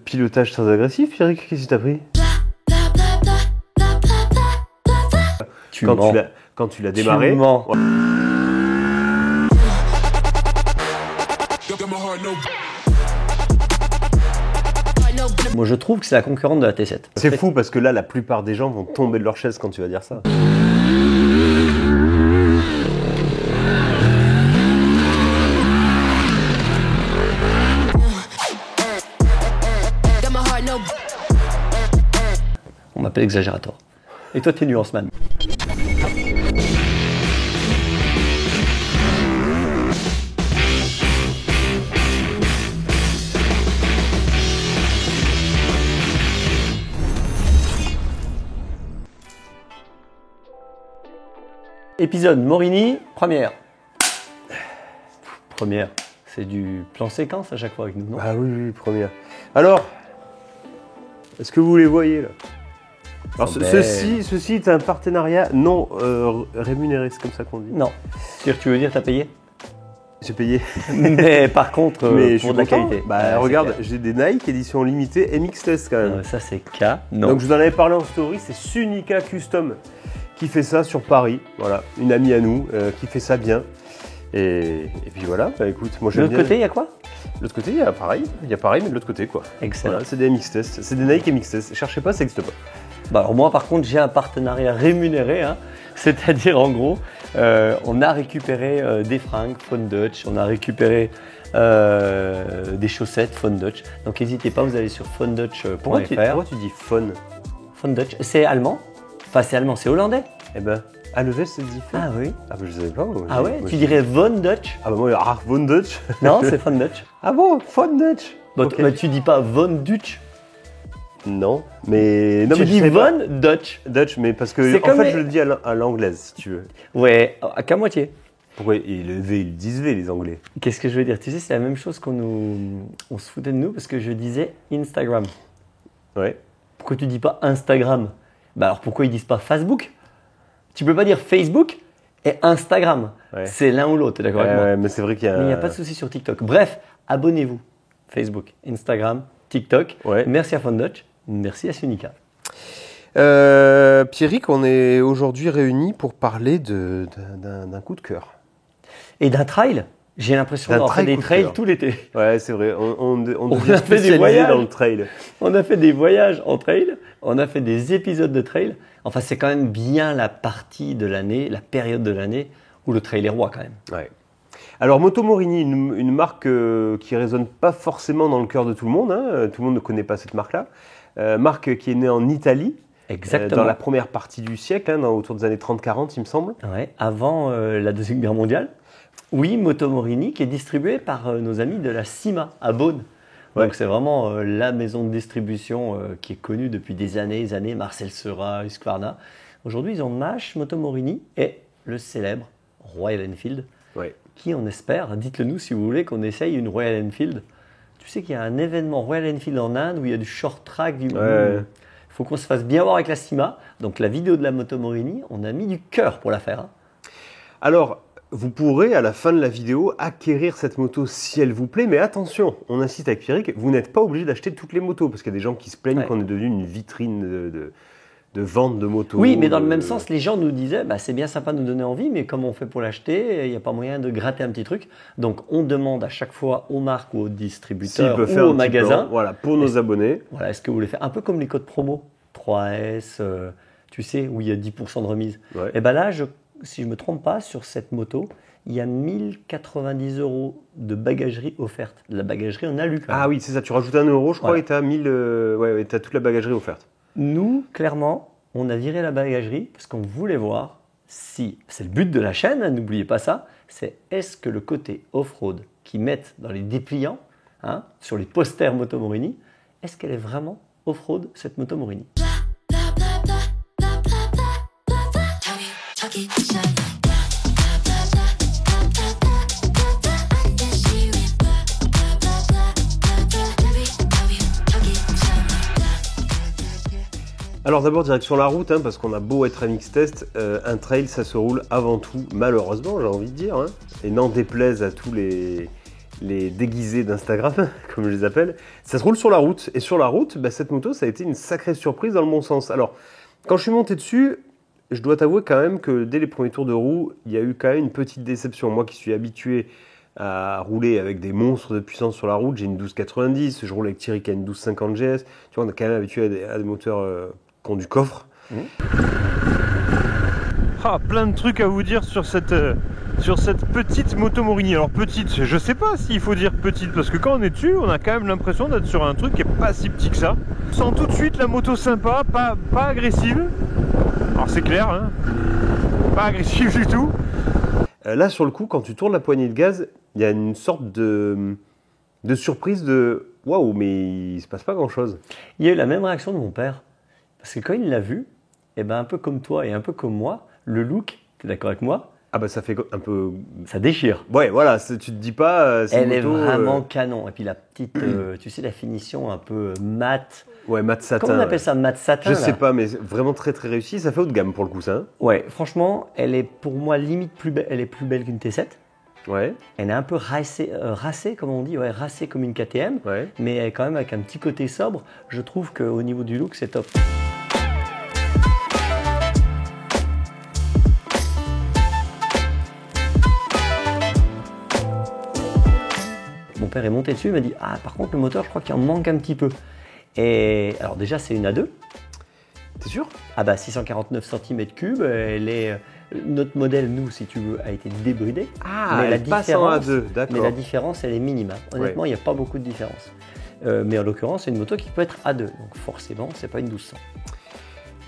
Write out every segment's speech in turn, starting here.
pilotage très agressif, Eric, qu'est-ce que t'as pris? Quand tu l'as démarré. Tu mens. Ouais. Moi, je trouve que c'est la concurrente de la T7. C'est fou parce que là, la plupart des gens vont tomber de leur chaise quand tu vas dire ça. On m'appelle Exagerator. Et toi, t'es Nuance Man. Épisode Morini, première. Première, c'est du plan séquence à chaque fois avec nous, non? Ah oui, première. Alors, est-ce que vous les voyez là? Alors, ceci est un partenariat non rémunéré, c'est comme ça qu'on dit. Non. Tu veux dire t'as payé? J'ai payé. Mais par contre, Mais pour de la qualité. Bah regarde, j'ai des Nike édition limitée MX Test quand même. Ça c'est K. Non. Donc je vous en avais parlé en story, c'est Sunica Custom qui fait ça sur Paris. Voilà, une amie à nous qui fait ça bien. Et puis voilà, bah écoute, moi j'aime bien. De l'autre côté, il y a quoi? De l'autre côté, il y a pareil, mais de l'autre côté quoi. Excellent. Voilà, c'est des MX Test, c'est des Nike MX Test. Cherchez pas, ça n'existe pas. Bah alors moi par contre j'ai un partenariat rémunéré, hein. C'est-à-dire en gros on a récupéré des fringues Fun Dutch, on a récupéré des chaussettes Fun Dutch, donc n'hésitez pas, vous allez sur fundutch.fr. Pourquoi tu dis fun? Fun Dutch, c'est allemand, enfin c'est allemand, c'est hollandais. Eh ben, à lever c'est différent. Ah oui. Ah bah je savais pas. Moi, ah ouais, tu dirais Von Dutch? Ah bah moi, Von Dutch. Non, c'est Fun Dutch. Ah bon, Fun Dutch. Bah, Okay. bah, tu dis pas Von Dutch? Non, mais... Non, tu mais dis Von Dutch. Dutch, mais parce que, en fait, je le dis à l'anglaise, si tu veux. Ouais, qu'à moitié. Pourquoi ils disent V, les Anglais? Qu'est-ce que je veux dire? Tu sais, c'est la même chose on se foutait de nous parce que je disais Instagram. Ouais. Pourquoi tu dis pas Instagram? Bah alors pourquoi ils disent pas Facebook? Tu peux pas dire Facebook et Instagram. Ouais. C'est l'un ou l'autre, t'es d'accord avec moi? Ouais, mais c'est vrai qu'il y a... Mais il n'y a pas de souci sur TikTok. Bref, abonnez-vous. Facebook, Instagram, TikTok. Ouais. Merci à Fun Dutch. Merci à Sunica. Pierrick, on est aujourd'hui réunis pour parler d'un coup de cœur. Et d'un trail. J'ai l'impression d'avoir fait des trails tout l'été. Ouais, c'est vrai. On a fait des voyages dans le trail. On a fait des voyages en trail. On a fait des épisodes de trail. Enfin, c'est quand même bien la partie de l'année, la période de l'année où le trail est roi quand même. Ouais. Alors Moto Morini, une marque qui résonne pas forcément dans le cœur de tout le monde. Hein. Tout le monde ne connaît pas cette marque-là. Marque qui est née en Italie. Exactement. Dans la première partie du siècle, hein, autour des années 30-40, il me semble. Ouais, avant la Deuxième Guerre mondiale. Oui, Moto Morini, qui est distribué par nos amis de la CIMA à Beaune. Ouais. Donc c'est vraiment la maison de distribution qui est connue depuis des années, Marcel Seurat, Husqvarna. Aujourd'hui, ils ont Mash, Moto Morini et le célèbre Royal Enfield, ouais. Qui, on espère, dites-le nous si vous voulez qu'on essaye une Royal Enfield. Tu sais qu'il y a un événement Royal Enfield en Inde où il y a du short track, du... Ouais. Il faut qu'on se fasse bien voir avec la CIMA. Donc la vidéo de la Moto Morini, on a mis du cœur pour la faire. Hein. Alors, vous pourrez à la fin de la vidéo acquérir cette moto si elle vous plaît. Mais attention, on insiste avec Pierrick, vous n'êtes pas obligé d'acheter toutes les motos. Parce qu'il y a des gens qui se plaignent qu'on est devenu une vitrine de vente de motos. Oui, mais dans le même sens, les gens nous disaient c'est bien sympa de nous donner envie, mais comment on fait pour l'acheter? Il n'y a pas moyen de gratter un petit truc. Donc on demande à chaque fois aux marques ou aux distributeurs ou aux magasins. Voilà, pour nos abonnés. Voilà, est-ce que vous voulez faire un peu comme les codes promo 3S, tu sais, où il y a 10% de remise. Ouais. Et bien là, si je ne me trompe pas, sur cette moto, il y a 1090 € de bagagerie offerte. De la bagagerie en alu. Ah oui, c'est ça. Tu rajoutes 1 €, je crois, et tu as, t'as toute la bagagerie offerte. Nous, clairement, on a viré la bagagerie parce qu'on voulait voir si, c'est le but de la chaîne, hein, n'oubliez pas ça, c'est est-ce que le côté off-road qu'ils mettent dans les dépliants, hein, sur les posters Moto Morini, est-ce qu'elle est vraiment off-road, cette Moto Morini? Alors d'abord direction la route, hein, parce qu'on a beau être MX Test, un trail ça se roule avant tout, malheureusement j'ai envie de dire, hein, et n'en déplaise à tous les les déguisés d'Instagram, comme je les appelle, ça se roule sur la route. Et sur la route, cette moto, ça a été une sacrée surprise dans le bon sens. Alors, quand je suis monté dessus, je dois t'avouer quand même que dès les premiers tours de roue, il y a eu quand même une petite déception. Moi qui suis habitué à rouler avec des monstres de puissance sur la route, j'ai une 1290, je roule avec Thierry qui a une 1250 GS. Tu vois, on est quand même habitué à des moteurs qui ont du coffre. Plein de trucs à vous dire sur cette petite moto Morini. Alors petite, je sais pas s'il faut dire petite, parce que quand on est dessus, on a quand même l'impression d'être sur un truc qui est pas si petit que ça. On sent tout de suite la moto sympa, pas agressive. Alors c'est clair, hein, pas agressive du tout. Là sur le coup, quand tu tournes la poignée de gaz, il y a une sorte de surprise de waouh, mais il se passe pas grand chose. Il y a eu la même réaction de mon père, parce que quand il l'a vu, un peu comme toi et un peu comme moi, le look, tu es d'accord avec moi? Ça fait un peu... Ça déchire. Ouais, voilà, tu te dis pas... Elle est vraiment canon. Et puis la petite, tu sais, la finition un peu mat. Ouais, mat satin. Comment on appelle ça, mat satin? Je sais pas, mais vraiment très très réussi. Ça fait haut de gamme pour le coup, ça. Hein. Ouais, franchement, elle est pour moi limite plus belle. Elle est plus belle qu'une T7. Ouais. Elle est un peu racée, comme on dit, racée comme une KTM. Ouais. Mais elle est quand même avec un petit côté sobre. Je trouve qu'au niveau du look, c'est top. Mon père est monté dessus, il m'a dit « Ah, par contre, le moteur, je crois qu'il en manque un petit peu. » Et alors déjà, c'est une A2. T'es sûr? 649 cm3. Elle est, notre modèle, nous, si tu veux, a été débridé. Mais elle passe en A2, d'accord. Mais la différence, elle est minimale. Honnêtement, il n'y a pas beaucoup de différence. Mais en l'occurrence, c'est une moto qui peut être A2. Donc forcément, c'est pas une 1200.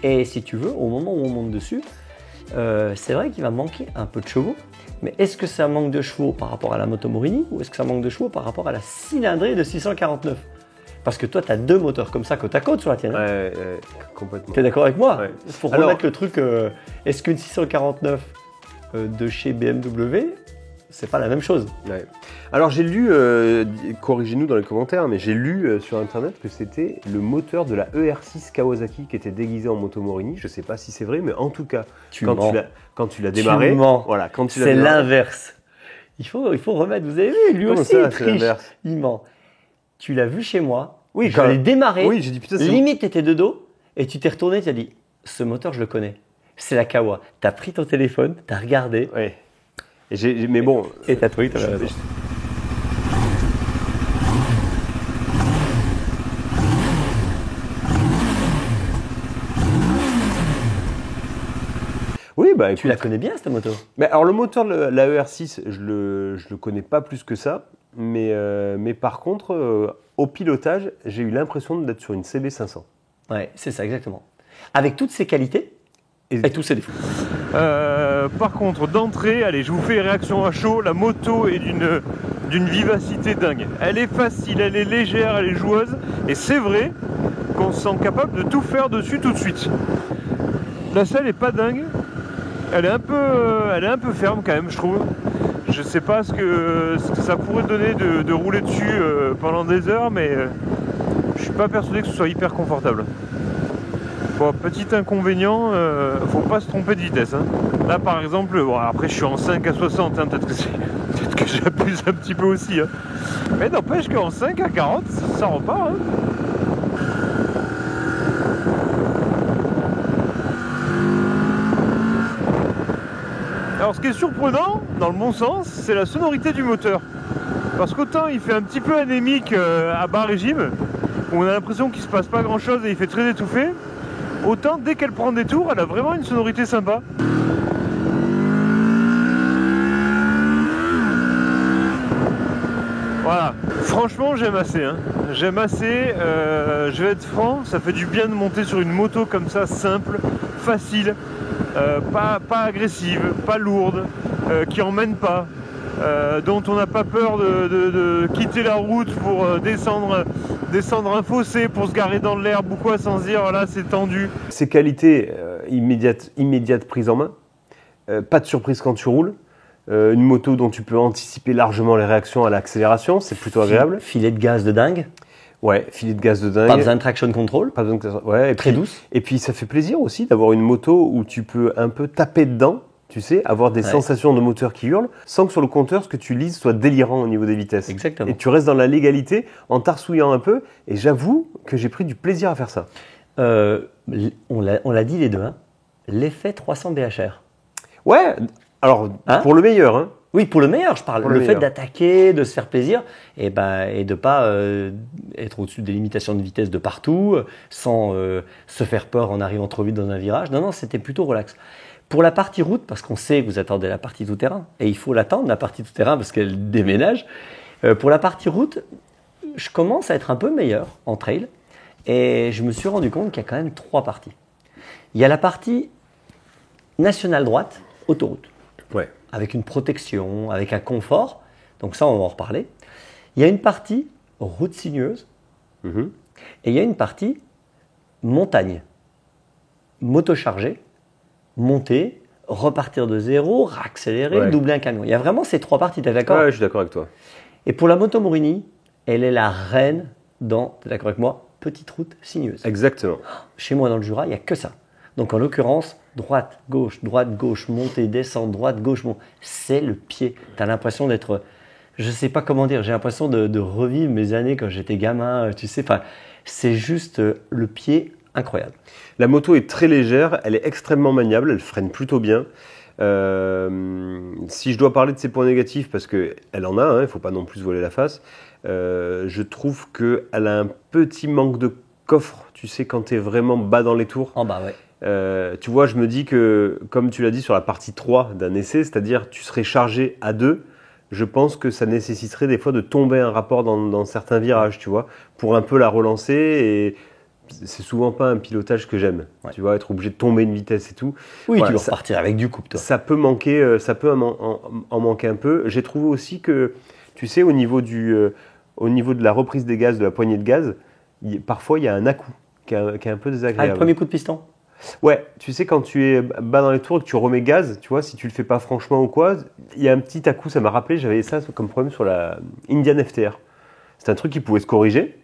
Et si tu veux, au moment où on monte dessus, c'est vrai qu'il va manquer un peu de chevaux. Mais est-ce que ça manque de chevaux par rapport à la moto Morini ou est-ce que ça manque de chevaux par rapport à la cylindrée de 649? Parce que toi, tu as deux moteurs comme ça côte à côte sur la tienne. Ouais, complètement. Tu es d'accord avec moi? Ouais. Il faut remettre le truc. Est-ce qu'une 649 de chez BMW, c'est pas la même chose? Ouais. Alors j'ai lu, corrigez-nous dans les commentaires, mais j'ai lu sur internet que c'était le moteur de la ER6 Kawasaki qui était déguisé en moto Morini. Je sais pas si c'est vrai, mais en tout cas, quand tu l'as démarré, voilà, c'est l'inverse. Il faut remettre. Vous avez vu, lui Comment aussi, ça, il triche. Il ment. Tu l'as vu chez moi. Oui, je l'ai démarré. Oui, j'ai dit putain, limite, t'étais de dos et tu t'es retourné. Tu as dit, ce moteur, je le connais. C'est la Kawa. T'as pris ton téléphone, t'as regardé. Ouais. Mais bon. Et t'as trouvé, t'avais raison. Oui, écoute, tu la connais bien cette moto? Alors le moteur de la ER6, je le connais pas plus que ça, mais par contre, au pilotage, j'ai eu l'impression d'être sur une CB500. Ouais, c'est ça exactement. Avec toutes ses qualités et tous ses défauts. Par contre, d'entrée, allez, je vous fais réaction à chaud. La moto est d'une vivacité dingue. Elle est facile, elle est légère, elle est joueuse, et c'est vrai qu'on se sent capable de tout faire dessus tout de suite. La selle est pas dingue. Elle est un peu ferme quand même, je trouve. Je sais pas ce que ça pourrait donner de rouler dessus pendant des heures, mais je suis pas persuadé que ce soit hyper confortable. Bon, petit inconvénient, faut pas se tromper de vitesse. Hein. Là par exemple, bon, après je suis en 5 à 60, hein, peut-être que j'abuse un petit peu aussi. Hein. Mais n'empêche qu'en 5 à 40, ça repart. Hein. Alors ce qui est surprenant, dans le bon sens, c'est la sonorité du moteur. Parce qu'autant il fait un petit peu anémique à bas régime, où on a l'impression qu'il se passe pas grand chose et il fait très étouffé, autant dès qu'elle prend des tours, elle a vraiment une sonorité sympa. Voilà, franchement j'aime assez. Hein. J'aime assez, je vais être franc, ça fait du bien de monter sur une moto comme ça, simple, facile. Pas agressive, pas lourde, qui emmène pas, dont on n'a pas peur de quitter la route pour descendre un fossé, pour se garer dans l'herbe ou quoi, sans se dire là c'est tendu. Ses qualités immédiate prise en main, pas de surprise quand tu roules, une moto dont tu peux anticiper largement les réactions à l'accélération, c'est plutôt agréable. Filet de gaz de dingue. Ouais, filet de gaz de dingue. Pas besoin de traction control. Ouais, très douce. Et puis ça fait plaisir aussi d'avoir une moto où tu peux un peu taper dedans Tu sais, avoir des sensations de moteur qui hurlent, sans que sur le compteur, ce que tu lises soit délirant au niveau des vitesses. Exactement. Et tu restes dans la légalité en tarsouillant un peu. Et j'avoue que j'ai pris du plaisir à faire ça. On l'a dit les deux, hein. L'effet 300 BHR. Ouais, alors pour le meilleur. Hein. Oui, pour le meilleur, je parle. Le fait d'attaquer, de se faire plaisir et de ne pas être au-dessus des limitations de vitesse de partout, sans se faire peur en arrivant trop vite dans un virage. Non, c'était plutôt relax. Pour la partie route, parce qu'on sait que vous attendez la partie tout-terrain, et il faut l'attendre, la partie tout-terrain, parce qu'elle déménage. Pour la partie route, je commence à être un peu meilleur en trail, et je me suis rendu compte qu'il y a quand même 3 parties. Il y a la partie nationale droite, autoroute, avec une protection, avec un confort, donc ça on va en reparler. Il y a une partie route sinueuse, et il y a une partie montagne, moto chargée, monter, repartir de zéro, réaccélérer, doubler un camion. Il y a vraiment ces 3 parties, tu es d'accord ? Ouais, je suis d'accord avec toi. Et pour la moto Morini, elle est la reine dans, tu es d'accord avec moi, petite route sinueuse. Exactement. Chez moi dans le Jura, il n'y a que ça. Donc en l'occurrence, droite, gauche, montée, descente, droite, gauche, c'est le pied. Tu as l'impression d'être, je ne sais pas comment dire, j'ai l'impression de revivre mes années quand j'étais gamin, tu sais, c'est juste le pied incroyable. La moto est très légère, elle est extrêmement maniable, elle freine plutôt bien. Si je dois parler de ses points négatifs, parce qu'elle en a, il ne faut pas non plus se voiler la face, je trouve qu'elle a un petit manque de coffre, tu sais, quand tu es vraiment bas dans les tours. En bas, ouais. Tu vois, je me dis que, comme tu l'as dit sur la partie 3 d'un essai, c'est-à-dire tu serais chargé à 2, je pense que ça nécessiterait des fois de tomber un rapport dans certains virages, tu vois, pour un peu la relancer. Et c'est souvent pas un pilotage que j'aime, tu vois, être obligé de tomber une vitesse et tout. Oui, tu veux repartir avec du couple, toi. Ça peut manquer, ça peut en manquer un peu. J'ai trouvé aussi que, tu sais, au niveau de la reprise des gaz, de la poignée de gaz, parfois il y a un à-coup qui est un peu désagréable. Ah, le premier coup de piston ? Ouais, tu sais, quand tu es bas dans les tours et que tu remets gaz, tu vois, si tu le fais pas franchement ou quoi, il y a un petit à-coup, ça m'a rappelé, j'avais ça comme problème sur la Indian FTR. C'est un truc qui pouvait se corriger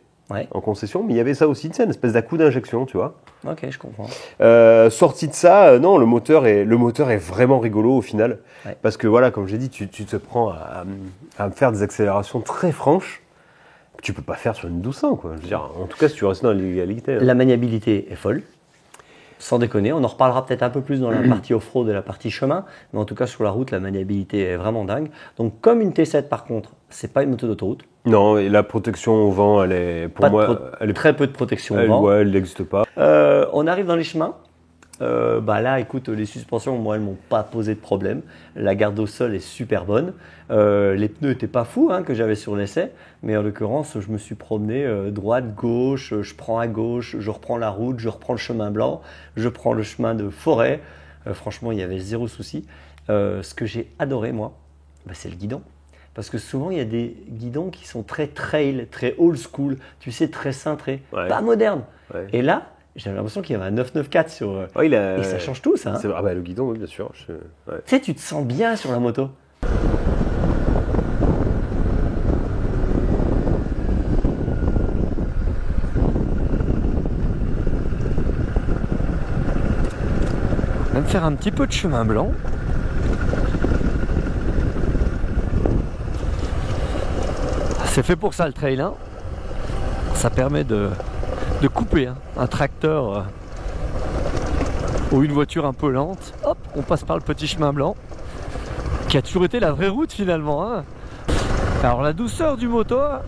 en concession, mais il y avait ça aussi, tu sais, une espèce d'à-coup d'injection, tu vois. Ok, je comprends. Sorti de ça, non, le moteur est vraiment rigolo au final, parce que voilà, comme j'ai dit, tu te prends à faire des accélérations très franches que tu peux pas faire sur une 1200, quoi. Je veux dire, en tout cas, si tu restes dans la légalité. La maniabilité est folle. Sans déconner, on en reparlera peut-être un peu plus dans la partie off-road et la partie chemin, mais en tout cas sur la route, la maniabilité est vraiment dingue. Donc comme une T7 par contre, c'est pas une moto d'autoroute. Non, et la protection au vent, elle est pour moi, elle est très peu de protection au vent. Ouais, elle n'existe pas. On arrive dans les chemins. Là, écoute, les suspensions, moi, elles m'ont pas posé de problème. La garde au sol est super bonne. Les pneus n'étaient pas fous que j'avais sur l'essai, mais en l'occurrence, je me suis promené droite, gauche, je prends à gauche, je reprends la route, je reprends le chemin blanc, je prends le chemin de forêt. Franchement, il y avait 0 souci. Ce que j'ai adoré, moi, c'est le guidon. Parce que souvent, il y a des guidons qui sont très trail, très old school, tu sais, très cintrés, pas modernes. Ouais. Et là, j'avais l'impression qu'il y avait un 994 sur. Et ça change tout, ça. Le guidon, oui, bien sûr. Tu sais, tu te sens bien sur la moto. On va même faire un petit peu de chemin blanc. C'est fait pour ça le trail, hein. Ça permet de couper un tracteur ou une voiture un peu lente. Hop, on passe par le petit chemin blanc qui a toujours été la vraie route finalement, hein. Alors la douceur du moteur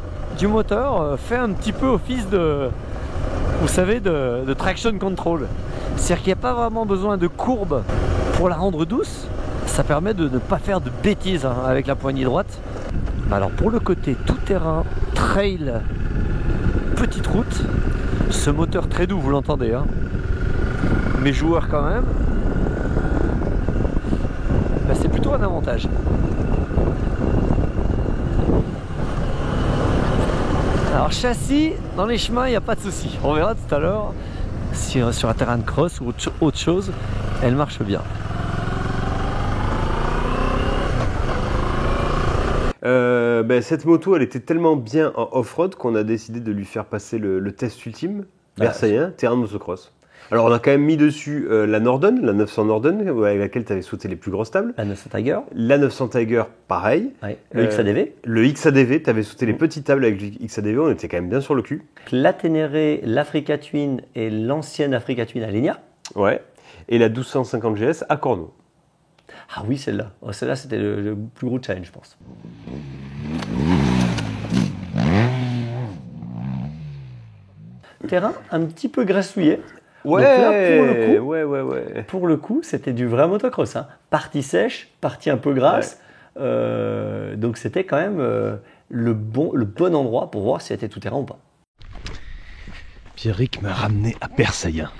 fait un petit peu office de, vous savez, de traction control. C'est-à-dire qu'il n'y a pas vraiment besoin de courbe pour la rendre douce. Ça permet de ne pas faire de bêtises avec la poignée droite. Alors pour le côté tout-terrain, trail, petite route, ce moteur très doux, vous l'entendez, hein, mais joueur quand même, c'est plutôt un avantage. Alors châssis, dans les chemins, il n'y a pas de souci. On verra tout à l'heure si sur un terrain de cross ou autre chose, elle marche bien. Cette moto, elle était tellement bien en off-road qu'on a décidé de lui faire passer le test ultime, versailles, terrain de motocross. Alors, on a quand même mis dessus la Norden, la 900 Norden, avec laquelle tu avais sauté les plus grosses tables. La 900 Tiger. La 900 Tiger, pareil. Ouais. Le XADV. Le XADV, tu avais sauté les petites tables avec le XADV, on était quand même bien sur le cul. La Ténéré, l'Africa Twin et l'ancienne Africa Twin à Ligna. Ouais. Et la 1250 GS à Corneau. Ah oui, celle-là. Oh, celle-là, c'était le plus gros challenge, je pense. Terrain un petit peu grassouillé. Ouais, donc là, ouais. Pour le coup, c'était du vrai motocross. Hein. Partie sèche, partie un peu grasse. Ouais. Donc c'était quand même le bon endroit pour voir si c'était tout terrain ou pas. Pierrick m'a ramené à Persaillen.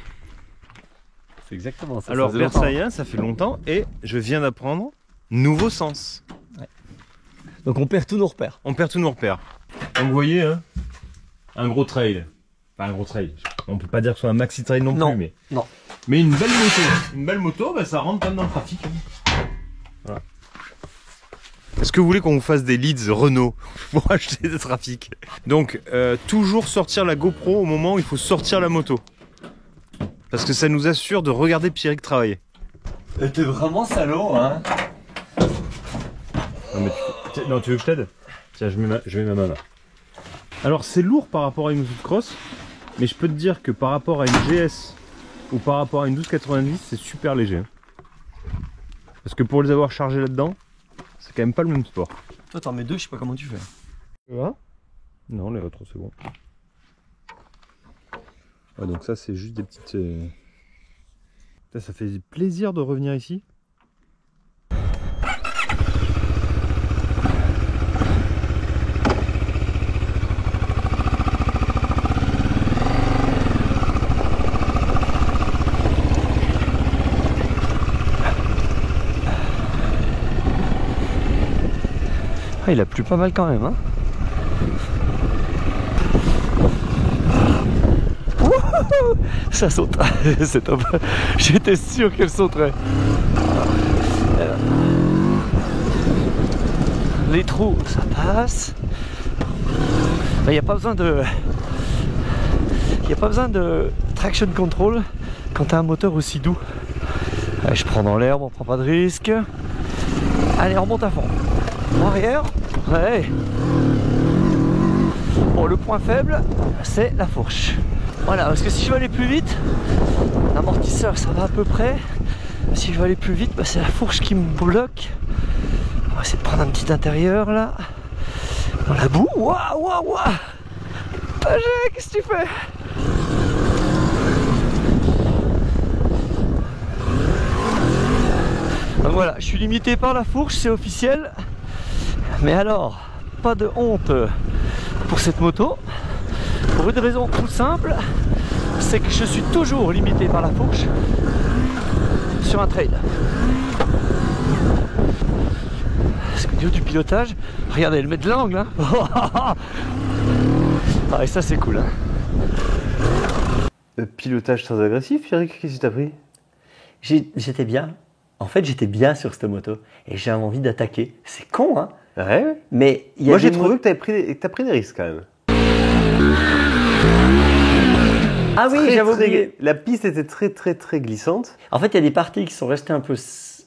C'est exactement ça. Alors Persaillen, ça fait longtemps et je viens d'apprendre nouveau sens. Ouais. Donc on perd tous nos repères. On perd tous nos repères. Donc vous voyez, hein, un gros trail. Enfin un gros trail. On peut pas dire que ce soit un maxi trail non plus, mais. Non. Mais une belle moto. Une belle moto, bah, ça rentre comme dans le trafic. Voilà. Est-ce que vous voulez qu'on vous fasse des leads Renault pour acheter des trafics? Donc toujours sortir la GoPro au moment où il faut sortir la moto. Parce que ça nous assure de regarder Pierrick travailler. T'es vraiment salaud, hein. Non, tu veux que je t'aide? Tiens, je mets ma main là. Alors c'est lourd par rapport à une moto de cross, mais je peux te dire que par rapport à une GS ou par rapport à une 1290, c'est super léger. Parce que pour les avoir chargés là-dedans, c'est quand même pas le même sport. Toi t'en mets deux, je sais pas comment tu fais. Tu vois? Non, les rétros c'est bon. Ouais, donc ça c'est juste des petites... Ça fait plaisir de revenir ici. Ah, il a plu pas mal quand même, hein. Ça saute, c'est top. J'étais sûr qu'elle sauterait. Les trous, ça passe. Il n'y a pas besoin de... Il n'y a pas besoin de traction control quand tu as un moteur aussi doux. Allez, je prends dans l'herbe, on prend pas de risque. Allez, on remonte à fond. En arrière. Ouais. Bon, le point faible, c'est la fourche. Voilà, parce que si je veux aller plus vite, l'amortisseur ça va à peu près. Si je veux aller plus vite, bah, c'est la fourche qui me bloque. On va essayer de prendre un petit intérieur là. Dans la boue. Waouh, waouh, waouh. Pagé, qu'est-ce que tu fais? Donc voilà, je suis limité par la fourche, c'est officiel. Mais alors, pas de honte pour cette moto. Pour une raison toute simple, c'est que je suis toujours limité par la fourche sur un trail. Parce qu'au niveau du pilotage, regardez, elle met de l'angle. Hein. Ah, et ça c'est cool. Hein. Pilotage très agressif, Pierrick, qu'est-ce que t'as pris? J'étais bien. En fait, j'étais bien sur cette moto et j'avais envie d'attaquer. C'est con, hein. Ouais. Mais moi j'ai trouvé que t'as pris des risques quand même. Ah oui, j'avais oublié. La piste était très glissante. En fait, il y a des parties qui sont restées un peu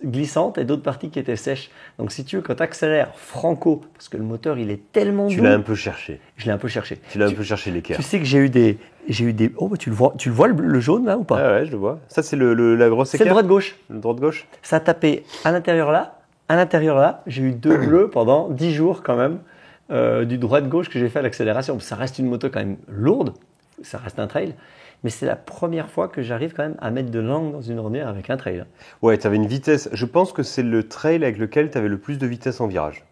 glissantes et d'autres parties qui étaient sèches. Donc si tu veux, quand tu accélères franco, parce que le moteur il est tellement doux. Tu l'as un peu cherché. Je l'ai un peu cherché. Tu l'as un peu cherché l'équerre. Tu sais que j'ai eu des... Oh, bah, tu le vois le jaune là ou pas? Ah ouais, je le vois. Ça c'est la grosse équerre. C'est le droite-gauche. Le droite-gauche. Ça a tapé à l'intérieur là. J'ai eu 2 bleus pendant 10 jours quand même. Du droite-gauche que j'ai fait à l'accélération. Ça reste une moto quand même lourde. Ça reste un trail. Mais c'est la première fois que j'arrive quand même à mettre de l'angle dans une ornière avec un trail. Ouais, tu avais une vitesse. Je pense que c'est le trail avec lequel tu avais le plus de vitesse en virage.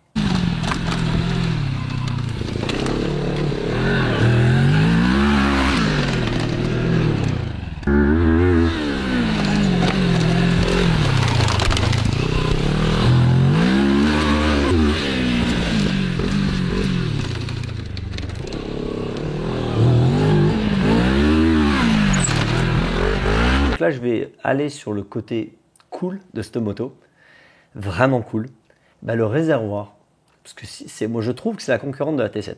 Là, je vais aller sur le côté cool de cette moto, vraiment cool. Bah, le réservoir, parce que moi je trouve que c'est la concurrente de la T7.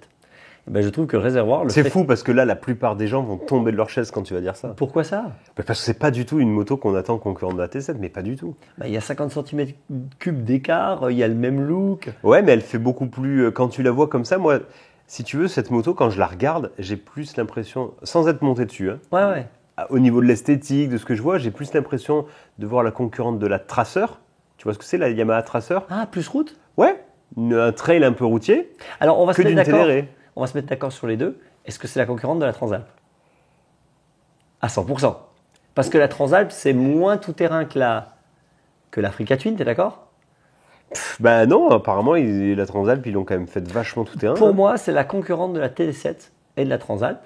Ben, je trouve que le réservoir... C'est fou parce que là, la plupart des gens vont tomber de leur chaise quand tu vas dire ça. Pourquoi ça? Parce que c'est pas du tout une moto qu'on attend concurrente de la T7, mais pas du tout. Ben, il y a 50 cm3 d'écart, il y a le même look. Ouais, mais elle fait beaucoup plus... Quand tu la vois comme ça, moi, si tu veux, cette moto, quand je la regarde, j'ai plus l'impression, sans être monté dessus, hein, Ouais. au niveau de l'esthétique, de ce que je vois, j'ai plus l'impression de voir la concurrente de la Tracer. Tu vois ce que c'est, la Yamaha Tracer? Ah, plus route? Ouais, un trail un peu routier, Alors, on va que se d'une mettre d'accord. Ténéré. On va se mettre d'accord sur les deux. Est-ce que c'est la concurrente de la Transalp? À 100%. Parce que la Transalp, c'est moins tout-terrain que l'Africa Twin, t'es d'accord? Bah non, apparemment, la Transalp, ils l'ont quand même fait vachement tout terrain. Pour moi, c'est la concurrente de la TD7 et de la Transalp.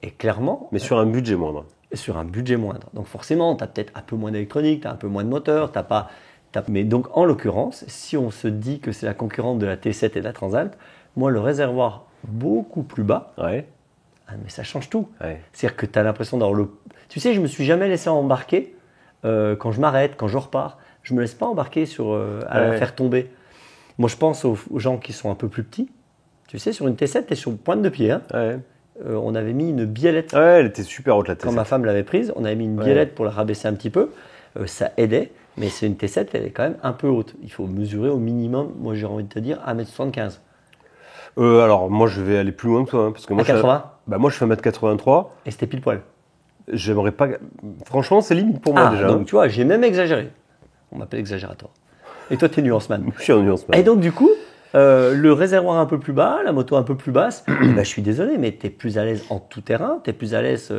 Et clairement, Mais sur un budget moindre. sur un budget moindre. Donc forcément, tu as peut-être un peu moins d'électronique, tu as un peu moins de moteur, mais donc en l'occurrence, si on se dit que c'est la concurrente de la T7 et de la Transalp, moi, le réservoir beaucoup plus bas, Ouais. mais ça change tout. Ouais. C'est-à-dire que tu as l'impression d'avoir le... Tu sais, je me suis jamais laissé embarquer quand je m'arrête, quand je repars. Je me laisse pas embarquer à la faire tomber. Moi, je pense aux gens qui sont un peu plus petits. Tu sais, sur une T7, tu es sur pointe de pied. Hein. Ouais. On avait mis une biellette. Ouais, elle était super haute la T7. Quand ma femme l'avait prise, on avait mis une biellette pour la rabaisser un petit peu. Ça aidait, mais c'est une T7, elle est quand même un peu haute. Il faut mesurer au minimum, moi j'ai envie de te dire, 1m75. Alors, moi, je vais aller plus loin que toi. Hein, parce que moi, 1m80 moi, je fais 1m83. et c'était pile poil. J'aimerais pas... Franchement, c'est limite pour moi déjà. Donc tu vois, j'ai même exagéré. On m'appelle exagérateur. Et toi, t'es nuanceman. Je suis en nuance. Et donc du coup, le réservoir un peu plus bas, la moto un peu plus basse, je suis désolé, mais tu es plus à l'aise en tout terrain, tu es plus à l'aise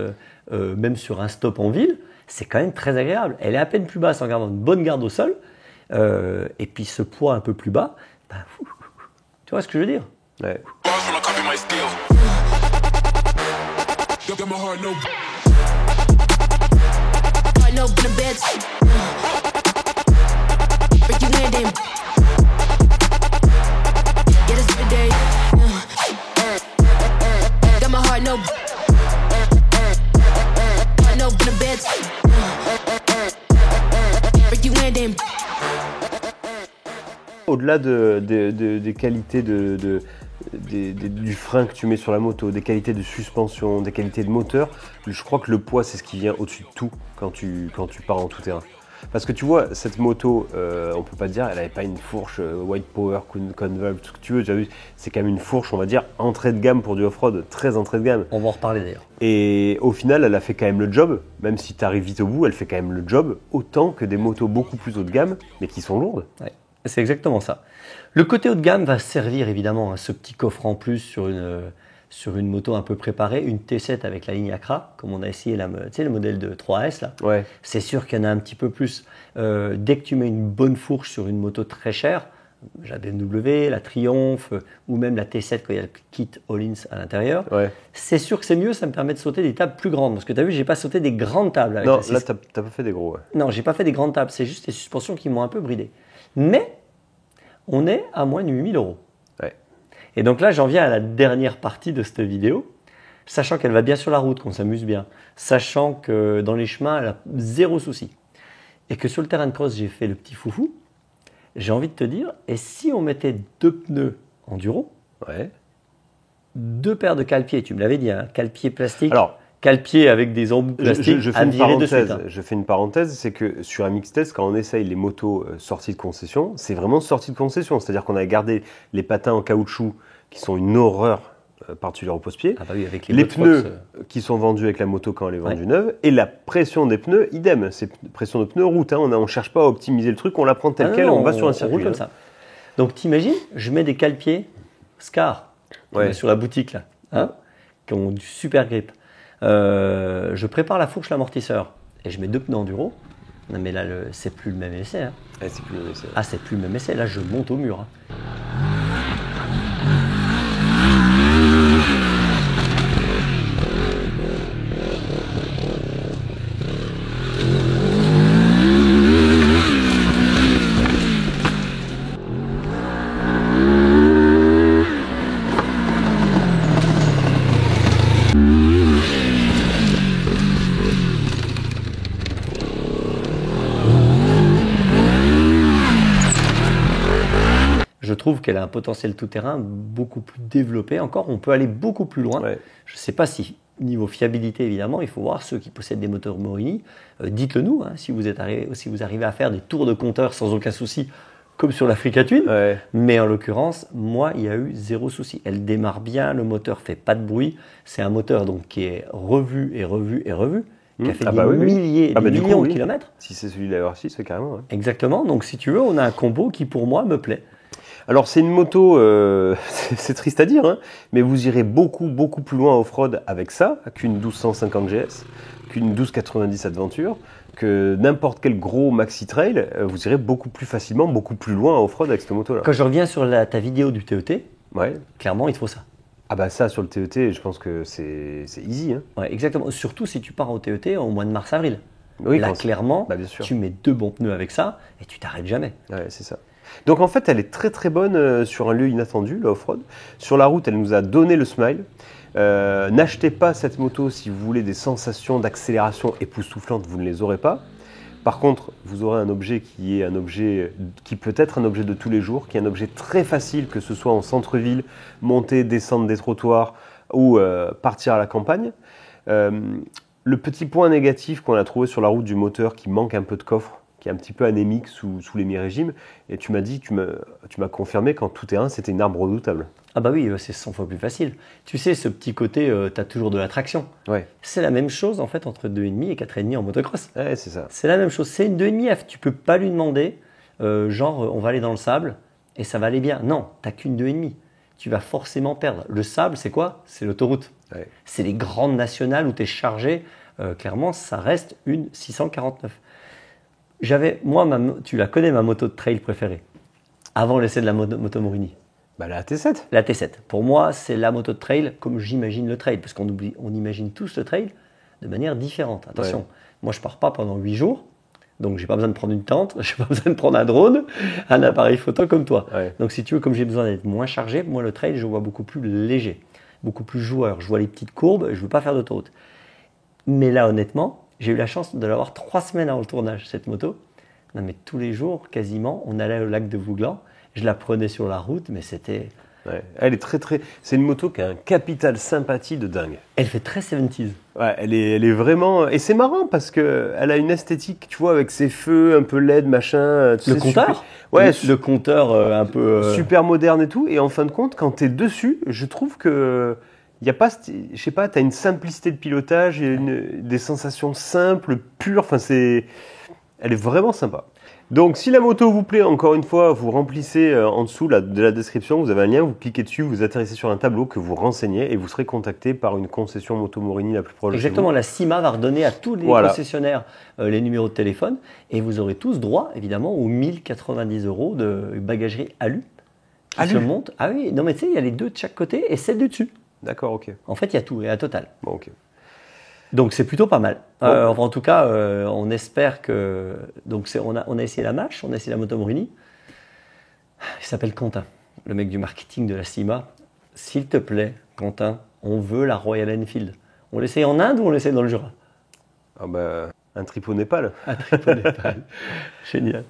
même sur un stop en ville, c'est quand même très agréable. Elle est à peine plus basse en gardant une bonne garde au sol, et puis ce poids un peu plus bas, tu vois ce que je veux dire? Ouais. Au-delà des qualités du frein que tu mets sur la moto, des qualités de suspension, des qualités de moteur, je crois que le poids, c'est ce qui vient au-dessus de tout quand tu pars en tout terrain. Parce que tu vois, cette moto, on peut pas dire, elle n'avait pas une fourche White Power, Converge, tout ce que tu veux. C'est quand même une fourche, on va dire, entrée de gamme pour du off-road, très entrée de gamme. On va en reparler d'ailleurs. Et au final, elle a fait quand même le job, même si tu arrives vite au bout, elle fait quand même le job, autant que des motos beaucoup plus haut de gamme, mais qui sont lourdes. Ouais, c'est exactement ça. Le côté haut de gamme va servir évidemment à ce petit coffre en plus sur une moto un peu préparée, une T7 avec la ligne Accra, comme on a essayé tu sais, le modèle de 3S là. Ouais. C'est sûr qu'il y en a un petit peu plus. Dès que tu mets une bonne fourche sur une moto très chère, la BMW, la Triumph ou même la T7 quand il y a le kit All-ins à l'intérieur, c'est sûr que c'est mieux, ça me permet de sauter des tables plus grandes. Parce que tu as vu, j'ai pas sauté des grandes tables. Avec Non, là, tu n'as pas fait des gros. Ouais. Non, j'ai pas fait des grandes tables, c'est juste les suspensions qui m'ont un peu bridé. Mais on est à moins de 8 000 €. Ouais. Et donc là, j'en viens à la dernière partie de cette vidéo, sachant qu'elle va bien sur la route, qu'on s'amuse bien, sachant que dans les chemins, elle a zéro souci. Et que sur le terrain de cross, j'ai fait le petit foufou, j'ai envie de te dire, et si on mettait 2 pneus enduro, 2 paires de cale-pieds, tu me l'avais dit, hein, cale-pied plastique, cale-pied avec des embouts plastiques à virer de suite. Je fais une parenthèse, c'est que sur un mix test, quand on essaye les motos sorties de concession, c'est vraiment sorties de concession. C'est-à-dire qu'on a gardé les patins en caoutchouc qui sont une horreur par-dessus les repose-pieds. Ah bah oui, avec les pneus qui sont vendus avec la moto quand elle est vendue neuve. Et la pression des pneus, idem. C'est pression de pneus route. Hein. On ne cherche pas à optimiser le truc, on la prend telle quelle, on va sur un circuit. On roule comme ça. Donc t'imagines, je mets des cale-pieds Scar sur la boutique là, hein, qui ont du super grip. Je prépare la fourche, l'amortisseur et je mets 2 pneus enduro. Non mais là, c'est plus le même essai. Hein. C'est plus le même essai. Ah, c'est plus le même essai. Là, je monte au mur. Hein. Je trouve trouve qu'elle a un potentiel tout-terrain beaucoup plus développé. Encore, on peut aller beaucoup plus loin. Ouais. Je ne sais pas si, niveau fiabilité, évidemment, il faut voir ceux qui possèdent des moteurs Morini. Dites-le nous, hein, si vous arrivez à faire des tours de compteur sans aucun souci, comme sur l'Africa Twin. Ouais. Mais en l'occurrence, moi, il y a eu zéro souci. Elle démarre bien, le moteur fait pas de bruit. C'est un moteur donc, qui est revu et revu et revu, qui a fait des milliers, des millions de kilomètres. Si c'est celui de la R6, c'est carrément. Ouais. Exactement. Donc, si tu veux, on a un combo qui, pour moi, me plaît. Alors, c'est une moto, c'est triste à dire, hein, mais vous irez beaucoup plus loin off-road avec ça qu'une 1250 GS, qu'une 1290 Adventure, que n'importe quel gros maxi trail. Vous irez beaucoup plus facilement, beaucoup plus loin off-road avec cette moto-là. Quand je reviens sur ta vidéo du TET, ouais. Clairement, il te faut ça. Ah bah ça, sur le TET, je pense que c'est easy. Hein. Ouais, exactement. Surtout si tu pars au TET au mois de mars-avril. Oui, là, clairement, bien sûr. Tu mets 2 bons pneus avec ça et tu t'arrêtes jamais. Ouais, c'est ça. Donc en fait, elle est très bonne sur un lieu inattendu, la off-road. Sur la route, elle nous a donné le smile. N'achetez pas cette moto si vous voulez des sensations d'accélération époustouflantes, vous ne les aurez pas. Par contre, vous aurez un objet qui peut être un objet de tous les jours, qui est un objet très facile, que ce soit en centre-ville, monter, descendre des trottoirs ou partir à la campagne. Le petit point négatif qu'on a trouvé sur la route du moteur, qui manque un peu de coffre, qui est un petit peu anémique sous les mi-régimes, et tu m'as dit, tu m'as confirmé qu'en tout terrain, c'était une arme redoutable. Ah bah oui, c'est 100 fois plus facile. Tu sais, ce petit côté, tu as toujours de la traction. Ouais. C'est la même chose en fait entre 2,5 et 4,5 en motocross. Ouais, c'est ça. C'est la même chose. C'est une 2,5, tu peux pas lui demander, on va aller dans le sable et ça va aller bien. Non, tu n'as qu'une 2,5. Tu vas forcément perdre. Le sable, c'est quoi? C'est l'autoroute. Ouais. C'est les grandes nationales où tu es chargé. Clairement, ça reste une 649. Moi, tu la connais, ma moto de trail préférée. Avant l'essai de la moto Morini. Bah, la T7. La T7. Pour moi, c'est la moto de trail comme j'imagine le trail. Parce qu'on imagine tous le trail de manière différente. Attention, ouais. Moi, je ne pars pas pendant 8 jours. Donc, je n'ai pas besoin de prendre une tente. Je n'ai pas besoin de prendre un drone, un appareil photo comme toi. Ouais. Donc, si tu veux, comme j'ai besoin d'être moins chargé, moi, le trail, je vois beaucoup plus léger. Beaucoup plus joueur. Je vois les petites courbes. Je ne veux pas faire d'autoroute. Mais là, honnêtement, j'ai eu la chance de l'avoir 3 semaines avant le tournage, cette moto. Non, mais tous les jours, quasiment, on allait au lac de Vouglan. Je la prenais sur la route, mais c'était... Ouais, elle est très... C'est une moto qui a un capital sympathie de dingue. Elle fait très 70s. Ouais, elle est vraiment... Et c'est marrant parce qu'elle a une esthétique, tu vois, avec ses feux un peu LED, machin... Le compteur Ouais, le compteur un peu... Super moderne et tout. Et en fin de compte, quand tu es dessus, je trouve que... Il y a pas, je sais pas, tu as une simplicité de pilotage, des sensations simples, pures. Enfin, elle est vraiment sympa. Donc, si la moto vous plaît, encore une fois, vous remplissez en dessous de la description, vous avez un lien, vous cliquez dessus, vous atterrissez sur un tableau que vous renseignez et vous serez contacté par une concession Moto Morini la plus proche. Exactement, de chez vous. La CIMA va redonner à tous les concessionnaires les numéros de téléphone et vous aurez tous droit, évidemment, aux 1090 € de bagagerie alu qui se monte. Ah oui, non mais tu sais, il y a les deux de chaque côté et celle du dessus. D'accord, ok. En fait, il y a tout, et à total. Bon, ok. Donc c'est plutôt pas mal. Bon. Enfin, en tout cas, on espère que... Donc on a essayé la Mach, on a essayé la Moto Morini. Il s'appelle Quentin, le mec du marketing de la CIMA. S'il te plaît, Quentin, on veut la Royal Enfield. On l'essaye en Inde ou on l'essaye dans le Jura? Ah bah, un trip au Népal. Un trip au Népal. Génial.